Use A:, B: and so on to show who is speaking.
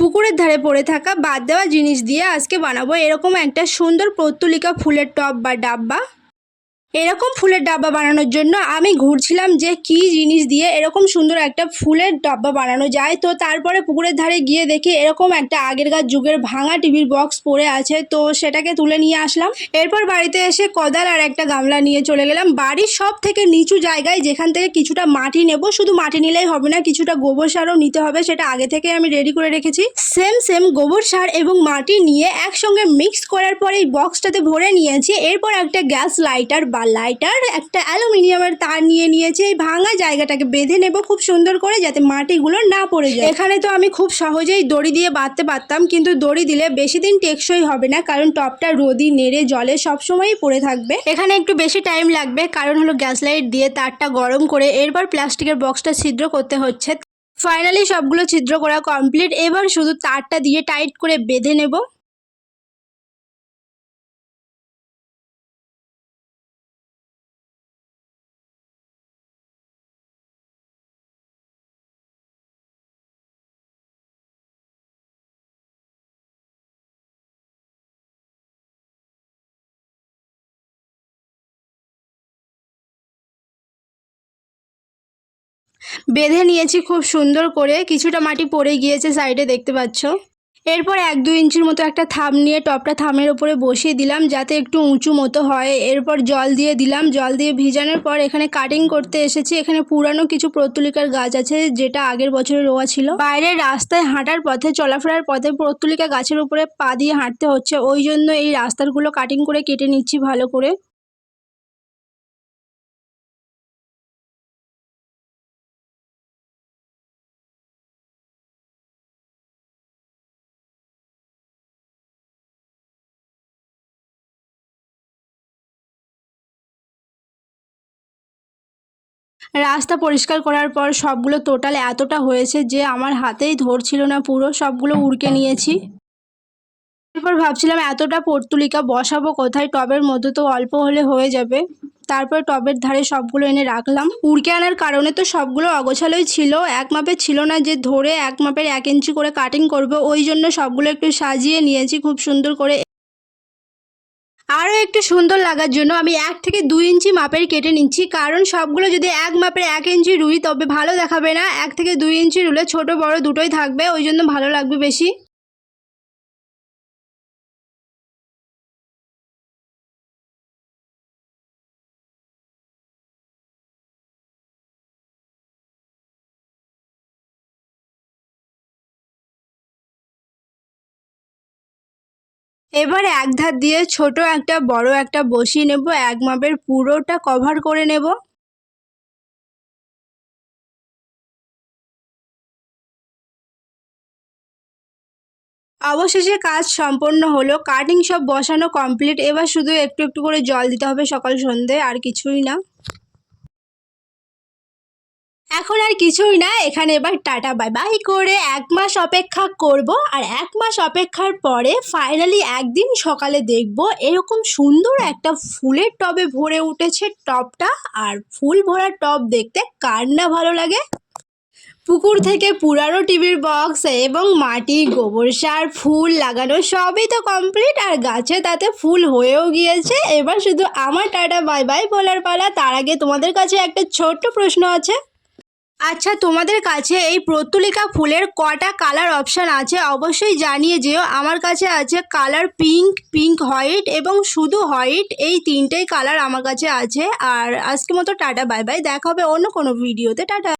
A: পুকুরের ধারে পড়ে থাকা বাদ দেওয়া জিনিস দিয়ে আজকে বানাবো এরকম একটা সুন্দর পর্তুলিকা ফুলের টব বা ডাব্বা। এরকম ফুলের ডাব্বা বানানোর জন্য আমি ঘুরছিলাম যে কি জিনিস দিয়ে এরকম সুন্দর একটা ফুলের ডাব্বা বানানো যায়। তো তারপরে পুকুরের ধারে গিয়ে দেখি এরকম একটা আগেরকার যুগের ভাঙা টিভির বক্স পড়ে আছে, তো সেটাকে তুলে নিয়ে আসলাম। এরপর বাড়িতে এসে কোদাল আর একটা গামলা নিয়ে চলে গেলাম বাড়ির সব থেকে নিচু জায়গায়, যেখান থেকে কিছুটা মাটি নেব। শুধু মাটি নিলেই হবে না, কিছুটা গোবর সারও নিতে হবে, সেটা আগে থেকে আমি রেডি করে রেখেছি। সেম গোবর সার এবং মাটি নিয়ে একসঙ্গে মিক্স করার পরে এই বক্সটাতে ভরে নিয়েছি। এরপর একটা গ্যাস লাইটার একটা অ্যালুমিনিয়ামের তার নিয়ে নিয়েছি। এই ভাঙা জায়গাটাকে বেঁধে নেব খুব সুন্দর করে, যাতে মাটিগুলো না পড়ে যায়। এখানে তো আমি খুব সহজেই দড়ি দিয়ে বাঁধতে পারতাম, কিন্তু দড়ি দিলে বেশি দিন টেকসই হবে না, কারণ টপটা রোদি নেড়ে জলে সবসময়ই পড়ে থাকবে। এখানে একটু বেশি টাইম লাগবে, কারণ হলো গ্যাস লাইট দিয়ে তারটা গরম করে এরপর প্লাস্টিকের বক্সটা ছিদ্র করতে হচ্ছে। ফাইনালি সবগুলো ছিদ্র করা কমপ্লিট। এবার শুধু তারটা দিয়ে টাইট করে বেঁধে নেব। বেঁধে নিয়েছি খুব সুন্দর করে, কিছুটা মাটি পড়ে গিয়েছে সাইডে দেখতে পাচ্ছ। এরপর 1-2 ইঞ্চির মতো একটা থাম নিয়ে টপটা থামের ওপরে বসিয়ে দিলাম, যাতে একটু উঁচু মতো হয়। এরপর জল দিয়ে দিলাম, জল দিয়ে ভিজানোর পর এখানে কাটিং করতে এসেছি। এখানে পুরানো কিছু পর্তুলিকার গাছ আছে, যেটা আগের বছরে রোয়া ছিল। বাইরের রাস্তায় হাঁটার পথে, চলাফেরার পথে পর্তুলিকা গাছের উপরে পা দিয়ে হাঁটতে হচ্ছে, ওই জন্য এই রাস্তাগুলো কাটিং করে কেটে নিচ্ছি ভালো করে। রাস্তা পরিষ্কার করার পর সবগুলো টোটাল এতটা হয়েছে যে আমার হাতেই ধরছিল না, পুরো সবগুলো উড়কে নিয়েছি। এরপর ভাবছিলাম এতটা পর্তুলিকা বসাবো কোথায়, টবের মধ্যে তো অল্প হলে হয়ে যাবে। তারপর টবের ধারে সবগুলো এনে রাখলাম। উড়কে আনার কারণে তো সবগুলো অগোছালোই ছিল, এক মাপের ছিল না যে ধরে 1 মাপের 1 ইঞ্চি করে কাটিং করবে, ওই জন্য সবগুলো একটু সাজিয়ে নিয়েছি খুব সুন্দর করে। আরও একটু সুন্দর লাগার জন্য আমি 1 থেকে 2 ইঞ্চি মাপের কেটে নিচ্ছি, কারণ সবগুলো যদি 1 মাপের 1 ইঞ্চি রুই তবে ভালো দেখাবে না। 1 থেকে 2 ইঞ্চি রুলে ছোট বড় দুটোই থাকবে, ওই জন্য ভালো লাগবে বেশি। এবার এক ধার দিয়ে ছোট একটা বড় একটা বসিয়ে নেব, 1 মাপের পুরোটা কভার করে নেব। অবশেষে কাজ সম্পন্ন হলো, কাটিং সব বসানো কমপ্লিট। এবার শুধু একটু একটু করে জল দিতে হবে সকাল সন্ধে, আর কিছুই না। এখন আর কিছুই না, এখানে এবার টাটা বাই বাই করে 1 মাস অপেক্ষা করব। আর 1 মাস অপেক্ষার পরে ফাইনালি একদিন সকালে দেখব এরকম সুন্দর একটা ফুলের টবে ভরে উঠেছে টবটা। আর ফুল ভরা টব দেখতে কার না ভালো লাগে। পুকুর থেকে পুরানো টিভির বক্স এবং মাটি, গোবর সার, ফুল লাগানো সবই তো কমপ্লিট, আর গাছে তাতে ফুল হয়েও গিয়েছে। এবার শুধু আমার টাটা বাই বাই বলার পালা। তার আগে তোমাদের কাছে একটা ছোট্ট প্রশ্ন আছে। আচ্ছা, তোমাদের কাছে এই পর্তুলিকা ফুলের কটা কালার অপশান আছে অবশ্যই জানিয়ে যেও। আমার কাছে আছে কালার পিঙ্ক হোয়াইট এবং শুধু হোয়াইট, এই 3টেই কালার আমার কাছে আছে। আর আজকের মতো টাটা বাই বাই, দেখা হবে অন্য কোনো ভিডিওতে। টাটা।